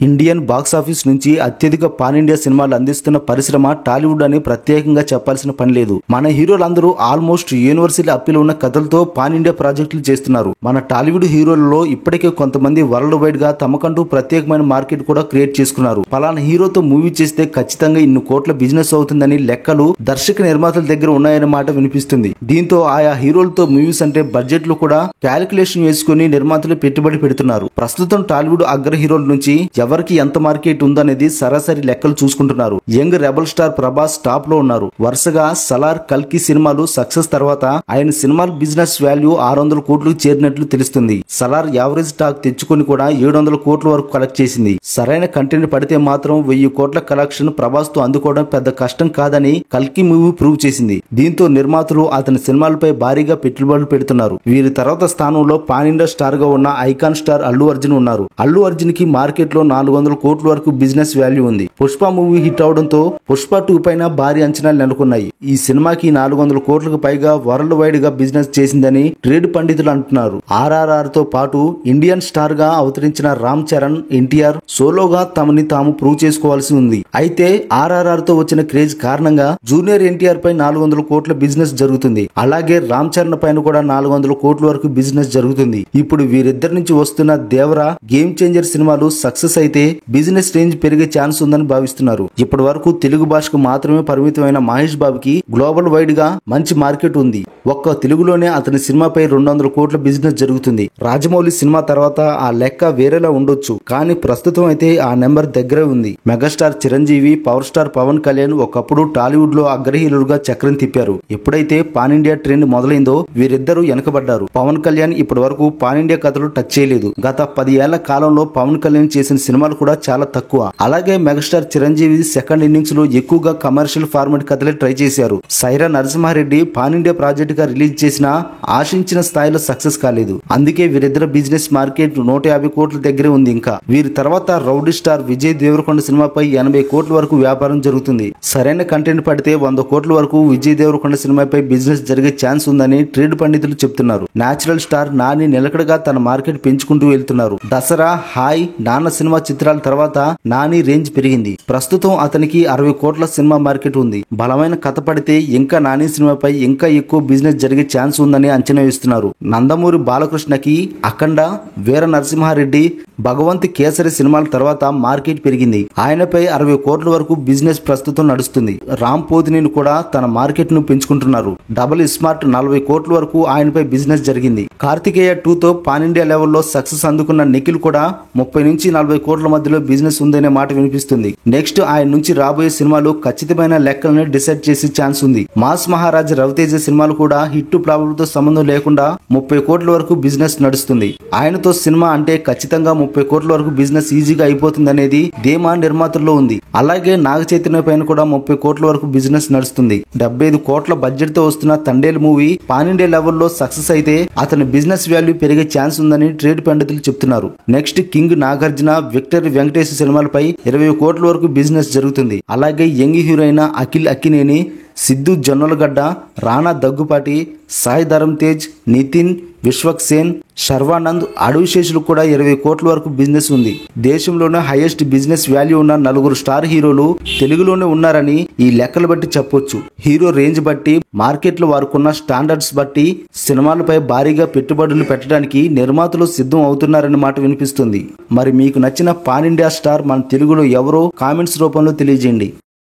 Indian box office నుంచి అత్యధిక pan India సినిమాలు అందిస్తున్న పరిశ్రమ టాలీవుడ్ అని ప్రత్యేకంగా చెప్పాల్సిన పని లేదు. మన హీరోలందరూ ఆల్మోస్ట్ యూనివర్సల్ అప్పీల్ ఉన్న కథలతో పాన్ ఇండియా ప్రాజెక్టులు చేస్తున్నారు. మన టాలీవుడ్ హీరోలలో ఇప్పటికే కొంతమంది వరల్డ్ వైడ్ గా తమకంటూ ప్రత్యేకమైన మార్కెట్ కూడా క్రియేట్ చేసుకున్నారు. పలానా హీరోతో మూవీ చేస్తే ఖచ్చితంగా ఇన్ని కోట్ల బిజినెస్ అవుతుందని లెక్కలు దర్శక నిర్మాతల దగ్గర ఉన్నాయన్న మాట వినిపిస్తుంది. దీంతో ఆయా హీరోలతో మూవీస్ అంటే బడ్జెట్లు కూడా క్యాలిక్యులేషన్ వేసుకుని నిర్మాతలు పెట్టుబడి పెడుతున్నారు. ప్రస్తుతం టాలీవుడ్ అగ్ర హీరోల నుంచి ఎవరికి ఎంత మార్కెట్ ఉందనేది సరాసరి లెక్కలు చూసుకుంటున్నారు. Young rebel star Prabhas top లో ఉన్నారు. వరుసగా సలార్, కల్కి సినిమాలు సక్సెస్ తర్వాత ఆయన సినిమాల బిజినెస్ వాల్యూ 600 కోట్లకు చేరినట్లు తెలుస్తుంది. సలార్ యావరేజ్ టాక్ తెచ్చుకుని కూడా 700 కోట్ల వరకు కలెక్ట్ చేసింది. సరైన కంటెంట్ పడితే మాత్రం 1000 కోట్ల కలెక్షన్ ప్రభాస్ తో అందుకోవడం పెద్ద కష్టం కాదని కల్కి మూవీ ప్రూవ్ చేసింది. దీంతో నిర్మాతలు అతని సినిమాలపై భారీగా పెట్టుబడులు పెడుతున్నారు. వీరి తర్వాత స్థానంలో పాన్ ఇండియా స్టార్ గా ఉన్న ఐకాన్ స్టార్ అల్లు అర్జున్ ఉన్నారు. అల్లు అర్జున్ కి మార్కెట్ లో 400 కోట్ల వరకు బిజినెస్ వాల్యూ ఉంది. పుష్ప మూవీ హిట్ అవడంతో పుష్ప 2 పైన భారీ అంచనాలు నెలకొన్నాయి. ఈ సినిమాకి 400 కోట్లకు పైగా వరల్డ్ వైడ్ గా బిజినెస్ చేసిందని ట్రేడ్ పండితులు అంటున్నారు. RRR తో పాటు ఇండియన్ స్టార్ గా అవతరించిన రామ్ చరణ్, ఎన్టీఆర్ సోలోగా తమని తాము ప్రూవ్ చేసుకోవాల్సి ఉంది. అయితే RRR తో వచ్చిన క్రేజ్ కారణంగా జూనియర్ ఎన్టీఆర్ పై 400 కోట్ల బిజినెస్ జరుగుతుంది. అలాగే రామ్ చరణ్ పైన కూడా 400 కోట్ల వరకు బిజినెస్ జరుగుతుంది. ఇప్పుడు వీరిద్దరి నుంచి వస్తున్న దేవరా, గేమ్ చేంజర్ సినిమాలు సక్సెస్ అయితే బిజినెస్ రేంజ్ పెరిగే ఛాన్స్ ఉందని భావిస్తున్నారు. ఇప్పటి వరకు తెలుగు భాషకు మాత్రమే పరిమితమైన మహేష్ బాబుకి గ్లోబల్ వైడ్ గా మంచి మార్కెట్ ఉంది. ఒక్క తెలుగులోనే అతని సినిమాపై 200 కోట్ల బిజినెస్ జరుగుతుంది. రాజమౌళి సినిమా తర్వాత ఆ లెక్క వేరేలా ఉండొచ్చు, కానీ ప్రస్తుతం అయితే ఆ నెంబర్ దగ్గరే ఉంది. Megastar Chiranjeevi, power star Pawan Kalyan ఒకప్పుడు టాలీవుడ్ లో అగ్రహీరులుగా చక్రం తిప్పారు. ఎప్పుడైతే పాన్ ఇండియా ట్రెండ్ మొదలైందో వీరిద్దరూ వెనకబడ్డారు. పవన్ కళ్యాణ్ ఇప్పటి వరకు పాన్ ఇండియా కథలు టచ్ చేయలేదు. గత 10 ఏళ్ల కాలంలో పవన్ కళ్యాణ్ చేసిన సినిమాలు కూడా చాలా తక్కువ. అలాగే మెగాస్టార్ చిరంజీవి సెకండ్ ఇన్నింగ్స్ లో ఎక్కువగా కమర్షియల్ ఫార్మాట్ కథలే ట్రై చేశారు. Sye Raa Narasimha Reddy pan India project గా రిలీజ్ చేసినా ఆశించిన స్థాయిలో సక్సెస్ కాలేదు. అందుకే వీరిద్దరు బిజినెస్ మార్కెట్ 150 కోట్ల దగ్గరే ఉంది. ఇంకా వీరి తర్వాత రౌడీ స్టార్ విజయ్ దేవరకొండ సినిమాపై 80 కోట్ల వరకు వ్యాపారం జరుగుతుంది. సరైన కంటెంట్ పడితే 100 కోట్ల వరకు విజయ్ దేవరకొండ సినిమాపై బిజినెస్ జరిగే ఛాన్స్ ఉందని ట్రేడ్ పండితులు చెప్తున్నారు. నేచురల్ స్టార్ నాని నిలకడగా తన మార్కెట్ పెంచుకుంటూ వెళ్తున్నారు. దసరా, హాయ్, నాన్న సినిమా చిత్రాల తర్వాత నాని రేంజ్ పెరిగింది. ప్రస్తుతం అతనికి 60 కోట్ల సినిమా మార్కెట్ ఉంది. బలమైన కథ పడితే ఇంకా నాని సినిమాపై ఇంకా ఎక్కువ బిజినెస్ జరిగే ఛాన్స్ ఉందని అంచనా వేస్తున్నారు. నందమూరి బాలకృష్ణకి అఖండ, వీర నరసింహారెడ్డి, భగవంత్ కేసరి సినిమాల తర్వాత మార్కెట్ పెరిగింది. ఆయనపై 60 కోట్ల వరకు బిజినెస్ ప్రస్తుతం నడుస్తుంది. రామ్ పోతినేని కూడా తన మార్కెట్ ను పెంచుకుంటున్నారు. డబుల్ స్మార్ట్ 40 కోట్ల వరకు ఆయనపై బిజినెస్ జరిగింది. కార్తికేయ 2 తో పాన్ ఇండియా లెవెల్లో సక్సెస్ అందుకున్న నిఖిల్ కూడా 30 నుంచి 40 కోట్ల మధ్యలో బిజినెస్ ఉందనే మాట వినిపిస్తుంది. నెక్స్ట్ ఆయన నుంచి రాబోయే సినిమాలు ఖచ్చితమైన లెక్కలను డిసైడ్ చేసే ఛాన్స్ ఉంది. మాస్ మహారాజ్ రవితేజ సినిమాలు కూడా హిట్ ఫ్లాపులతో సంబంధం లేకుండా 30 కోట్ల వరకు బిజినెస్ నడుస్తుంది. ఆయనతో సినిమా అంటే ఖచ్చితంగా 30 కోట్ల వరకు బిజినెస్ ఈజీగా అయిపోతుంది అనేది ధీమా నిర్మాతల్లో ఉంది. అలాగే నాగ చైతన్య పైన కూడా 30 కోట్ల వరకు బిజినెస్ నడుస్తుంది. 75 కోట్ల బడ్జెట్ తో వస్తున్న తండేల్ మూవీ పాన్ ఇండియా లెవెల్లో సక్సెస్ అయితే అతని బిజినెస్ వాల్యూ పెరిగే ఛాన్స్ ఉందని ట్రేడ్ పండితులు చెప్తున్నారు. Next king Nagarjuna, Victor Venkatesh సినిమాలపై 20 కోట్ల వరకు బిజినెస్ జరుగుతుంది. అలాగే యంగ్ హీరోయిన్ అఖిల్ అక్కినేని, సిద్ధు జొన్నలగడ్డ, రాణా దగ్గుపాటి, సాయి ధరమ్ తేజ్, నితిన్, విశ్వక్ సేన్, శర్వానంద్, అడవిశేషులు కూడా 20 కోట్ల వరకు బిజినెస్ ఉంది. దేశంలోనే హైయెస్ట్ బిజినెస్ వాల్యూ ఉన్న 4 స్టార్ హీరోలు తెలుగులోనే ఉన్నారని ఈ లెక్కలు బట్టి చెప్పొచ్చు. హీరో రేంజ్ బట్టి, మార్కెట్ లో వారుకున్న స్టాండర్డ్స్ బట్టి సినిమాలపై భారీగా పెట్టుబడులు పెట్టడానికి నిర్మాతలు సిద్ధం అవుతున్నారని మాట వినిపిస్తుంది. మరి మీకు నచ్చిన పాన్ ఇండియా స్టార్ మన తెలుగులో ఎవరో కామెంట్స్ రూపంలో తెలియజేయండి.